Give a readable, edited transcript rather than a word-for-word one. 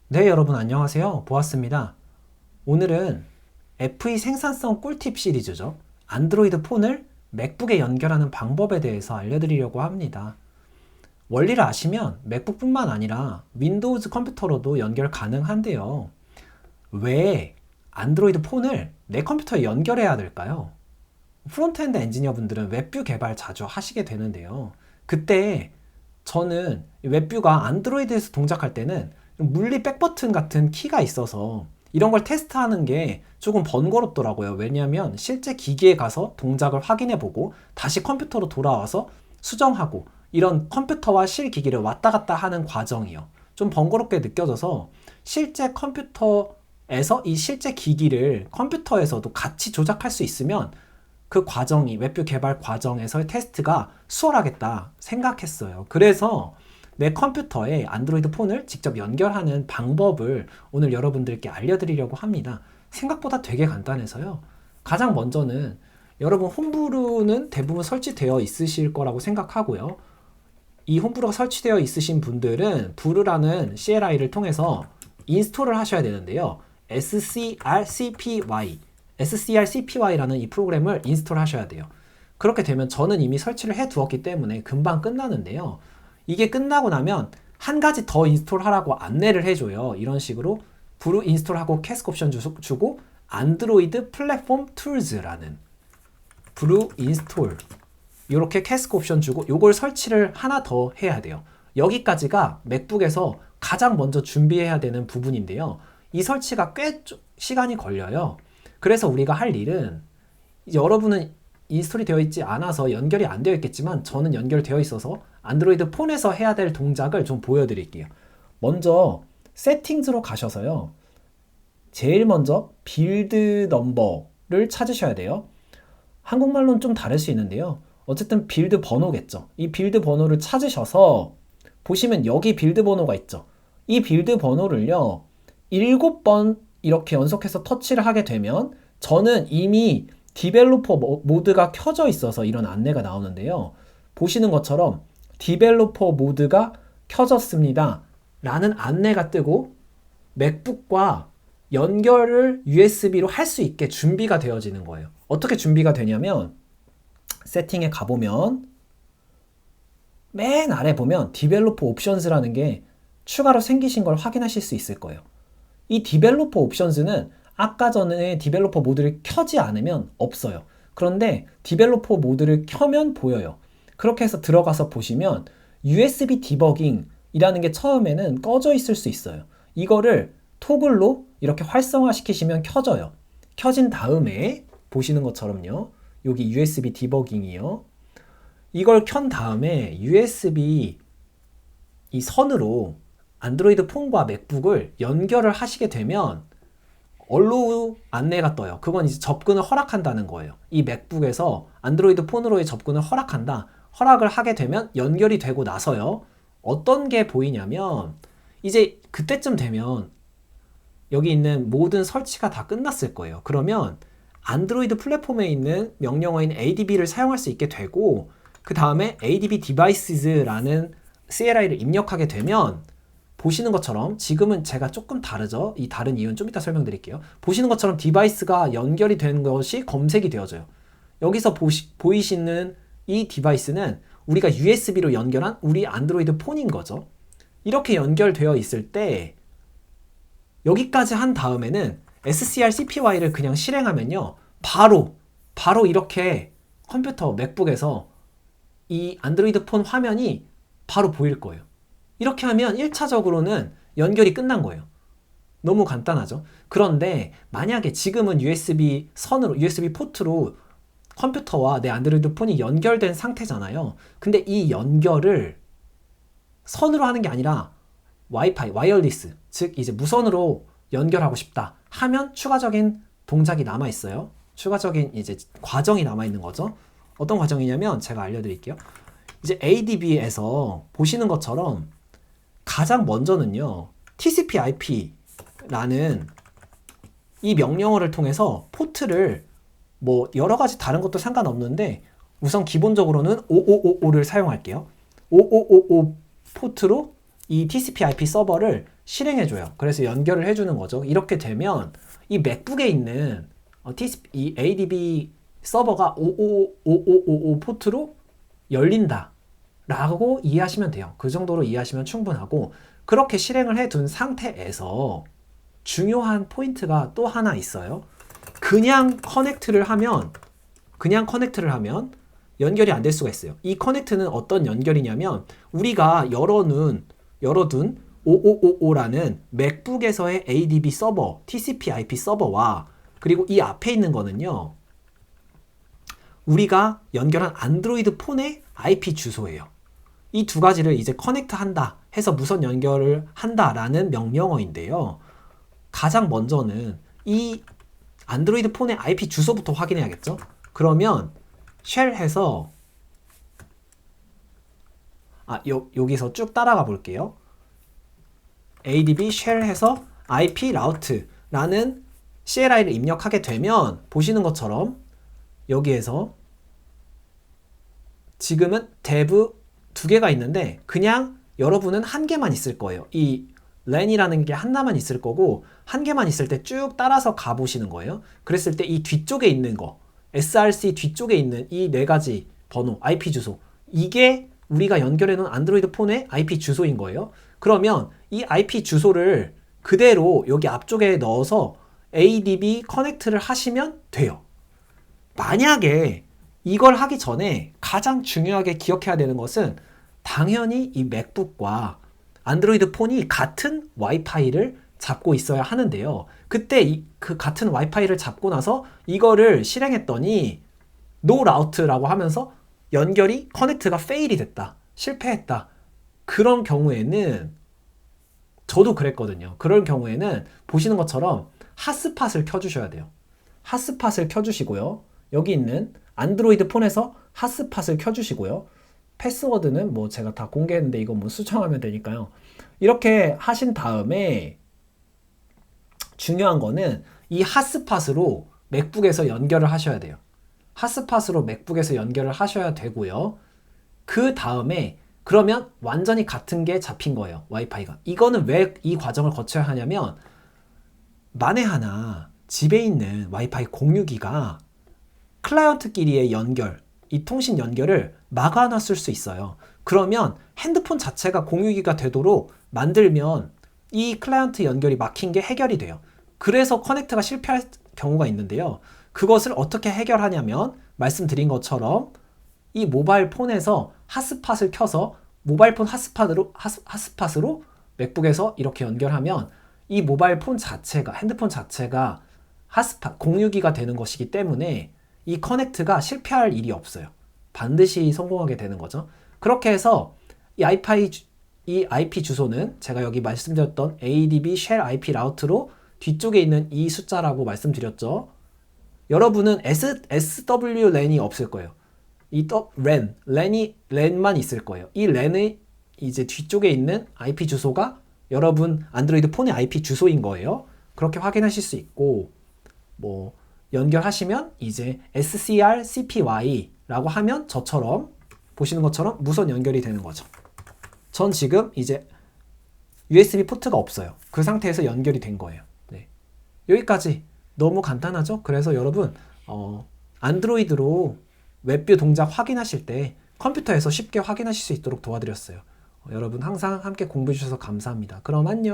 네, 여러분 안녕하세요. 보았습니다. 오늘은 FE 생산성 꿀팁 시리즈죠. 안드로이드 폰을 맥북에 연결하는 방법에 대해서 알려드리려고 합니다. 원리를 아시면 맥북뿐만 아니라 윈도우즈 컴퓨터로도 연결 가능한데요. 왜 안드로이드 폰을 내 컴퓨터에 연결해야 될까요? 프론트엔드 엔지니어 분들은 웹뷰 개발 자주 하시게 되는데요. 그때 저는 웹뷰가 안드로이드에서 동작할 때는 물리 백버튼 같은 키가 있어서 이런 걸 테스트하는 게 조금 번거롭더라고요. 왜냐하면 실제 기기에 가서 동작을 확인해 보고 다시 컴퓨터로 돌아와서 수정하고 이런 컴퓨터와 실기기를 왔다 갔다 하는 과정이요. 좀 번거롭게 느껴져서 실제 컴퓨터에서 이 실제 기기를 컴퓨터에서도 같이 조작할 수 있으면 그 과정이 웹뷰 개발 과정에서의 테스트가 수월하겠다 생각했어요. 그래서 내 컴퓨터에 안드로이드 폰을 직접 연결하는 방법을 오늘 여러분들께 알려드리려고 합니다. 생각보다 되게 간단해서요. 가장 먼저는 여러분 홈브루는 대부분 설치되어 있으실 거라고 생각하고요. 이 홈브루가 설치되어 있으신 분들은 부르라는 CLI를 통해서 인스톨을 하셔야 되는데요. SCRCPY라는 이 프로그램을 인스톨 하셔야 돼요. 그렇게 되면 저는 이미 설치를 해 두었기 때문에 금방 끝나는데요. 이게 끝나고 나면 한 가지 더 인스톨하라고 안내를 해줘요. 이런 식으로 브루 인스톨하고 캐스크 옵션 주고 안드로이드 플랫폼 툴즈라는 브루 인스톨 이렇게 캐스크 옵션 주고 요걸 설치를 하나 더 해야 돼요. 여기까지가 맥북에서 가장 먼저 준비해야 되는 부분인데요. 이 설치가 꽤 시간이 걸려요. 그래서 우리가 할 일은 여러분은 인스톨이 되어 있지 않아서 연결이 안 되어 있겠지만 저는 연결되어 있어서 안드로이드 폰에서 해야 될 동작을 좀 보여드릴게요. 먼저 세팅즈로 가셔서요. 제일 먼저 빌드 넘버를 찾으셔야 돼요. 한국말로는 좀 다를 수 있는데요. 어쨌든 빌드 번호겠죠. 이 빌드 번호를 찾으셔서 보시면 여기 빌드 번호가 있죠. 이 빌드 번호를요. 7번 이렇게 연속해서 터치를 하게 되면 저는 이미 디벨로퍼 모드가 켜져 있어서 이런 안내가 나오는데요. 보시는 것처럼 디벨로퍼 모드가 켜졌습니다. 라는 안내가 뜨고 맥북과 연결을 USB로 할 수 있게 준비가 되어지는 거예요. 어떻게 준비가 되냐면 세팅에 가보면 맨 아래 보면 디벨로퍼 옵션스라는 게 추가로 생기신 걸 확인하실 수 있을 거예요. 이 디벨로퍼 옵션스는 아까 전에 디벨로퍼 모드를 켜지 않으면 없어요. 그런데 디벨로퍼 모드를 켜면 보여요. 그렇게 해서 들어가서 보시면 USB 디버깅이라는 게 처음에는 꺼져 있을 수 있어요. 이거를 토글로 이렇게 활성화 시키시면 켜져요. 켜진 다음에 보시는 것처럼요. 여기 USB 디버깅이요. 이걸 켠 다음에 USB 이 선으로 안드로이드 폰과 맥북을 연결을 하시게 되면 언로우 안내가 떠요. 그건 이제 접근을 허락한다는 거예요. 이 맥북에서 안드로이드 폰으로의 접근을 허락한다. 허락을 하게 되면 연결이 되고 나서요. 어떤 게 보이냐면 이제 그때쯤 되면 여기 있는 모든 설치가 다 끝났을 거예요. 그러면 안드로이드 플랫폼에 있는 명령어인 adb를 사용할 수 있게 되고 그 다음에 adb devices라는 CLI를 입력하게 되면 보시는 것처럼 지금은 제가 조금 다르죠. 이 다른 이유는 좀 이따 설명드릴게요. 보시는 것처럼 디바이스가 연결이 된 것이 검색이 되어져요. 여기서 보이시는 이 디바이스는 우리가 USB로 연결한 우리 안드로이드 폰인 거죠. 이렇게 연결되어 있을 때 여기까지 한 다음에는 SCRCPY를 그냥 실행하면요. 바로 이렇게 컴퓨터 맥북에서 이 안드로이드 폰 화면이 바로 보일 거예요. 이렇게 하면 1차적으로는 연결이 끝난 거예요. 너무 간단하죠? 그런데 만약에 지금은 USB 선으로, USB 포트로 컴퓨터와 내 안드로이드 폰이 연결된 상태잖아요. 근데 이 연결을 선으로 하는 게 아니라 와이파이, 와이어리스, 즉 이제 무선으로 연결하고 싶다 하면 추가적인 동작이 남아 있어요. 추가적인 이제 과정이 남아 있는 거죠. 어떤 과정이냐면 제가 알려드릴게요. 이제 ADB에서 보시는 것처럼 가장 먼저는요. TCP/IP라는 이 명령어를 통해서 포트를 뭐 여러 가지 다른 것도 상관없는데 우선 기본적으로는 5555를 사용할게요. 5555 포트로 이 TCP/IP 서버를 실행해줘요. 그래서 연결을 해주는 거죠. 이렇게 되면 이 맥북에 있는 이 ADB 서버가 555555 포트로 열린다 라고 이해하시면 돼요. 그 정도로 이해하시면 충분하고, 그렇게 실행을 해둔 상태에서 중요한 포인트가 또 하나 있어요. 그냥 커넥트를 하면 연결이 안 될 수가 있어요. 이 커넥트는 어떤 연결이냐면, 우리가 열어둔 5555라는 맥북에서의 ADB 서버, TCP IP 서버와, 그리고 이 앞에 있는 거는요, 우리가 연결한 안드로이드 폰의 IP 주소예요. 이 두 가지를 이제 커넥트 한다 해서 무선 연결을 한다라는 명령어인데요. 가장 먼저는 이 안드로이드 폰의 IP 주소부터 확인해야겠죠? 그러면 shell 해서 여기서 쭉 따라가 볼게요. ADB shell 해서 IP route라는 CLI를 입력하게 되면 보시는 것처럼 여기에서 지금은 dev 두 개가 있는데 그냥 여러분은 한 개만 있을 거예요. 이 랜이라는 게 하나만 있을 거고, 한 개만 있을 때 쭉 따라서 가보시는 거예요. 그랬을 때 이 뒤쪽에 있는 거, SRC 뒤쪽에 있는 이 네 가지 번호, IP 주소, 이게 우리가 연결해 놓은 안드로이드 폰의 IP 주소인 거예요. 그러면 이 IP 주소를 그대로 여기 앞쪽에 넣어서 ADB 커넥트를 하시면 돼요. 만약에 이걸 하기 전에 가장 중요하게 기억해야 되는 것은 당연히 이 맥북과 안드로이드 폰이 같은 와이파이를 잡고 있어야 하는데요. 그때 그 같은 와이파이를 잡고 나서 이거를 실행했더니 no route라고 하면서 연결이 커넥트가 fail이 됐다, 실패했다. 그런 경우에는 저도 그랬거든요. 그런 경우에는 보시는 것처럼 핫스팟을 켜주셔야 돼요. 핫스팟을 켜주시고요. 여기 있는 안드로이드 폰에서 핫스팟을 켜주시고요. 패스워드는 뭐 제가 다 공개했는데 이거 뭐 수정하면 되니까요. 이렇게 하신 다음에 중요한 거는 이 핫스팟으로 맥북에서 연결을 하셔야 돼요. 핫스팟으로 맥북에서 연결을 하셔야 되고요. 그 다음에 그러면 완전히 같은 게 잡힌 거예요. 와이파이가. 이거는 왜 이 과정을 거쳐야 하냐면, 만에 하나 집에 있는 와이파이 공유기가 클라이언트끼리의 연결, 이 통신 연결을 막아놨을 수 있어요. 그러면 핸드폰 자체가 공유기가 되도록 만들면 이 클라이언트 연결이 막힌 게 해결이 돼요. 그래서 커넥트가 실패할 경우가 있는데요. 그것을 어떻게 해결하냐면, 말씀드린 것처럼 이 모바일 폰에서 핫스팟을 켜서 모바일 폰 핫스팟으로 맥북에서 이렇게 연결하면 이 모바일 폰 자체가, 핸드폰 자체가 핫스팟 공유기가 되는 것이기 때문에 이 커넥트가 실패할 일이 없어요. 반드시 성공하게 되는 거죠. 그렇게 해서 이 IP 주소는 제가 여기 말씀드렸던 ADB shell IP 라우트로 뒤쪽에 있는 이 숫자라고 말씀드렸죠. 여러분은 SW 랜이 없을 거예요. 이 랜만 있을 거예요. 이 랜의 이제 뒤쪽에 있는 IP 주소가 여러분 안드로이드 폰의 IP 주소인 거예요. 그렇게 확인하실 수 있고, 뭐 연결하시면 이제 SCR CPY라고 하면 저처럼 보시는 것처럼 무선 연결이 되는 거죠. 전 지금 이제 USB 포트가 없어요. 그 상태에서 연결이 된 거예요. 네. 여기까지 너무 간단하죠? 그래서 여러분 안드로이드로 웹뷰 동작 확인하실 때 컴퓨터에서 쉽게 확인하실 수 있도록 도와드렸어요. 여러분 항상 함께 공부해 주셔서 감사합니다. 그럼 안녕.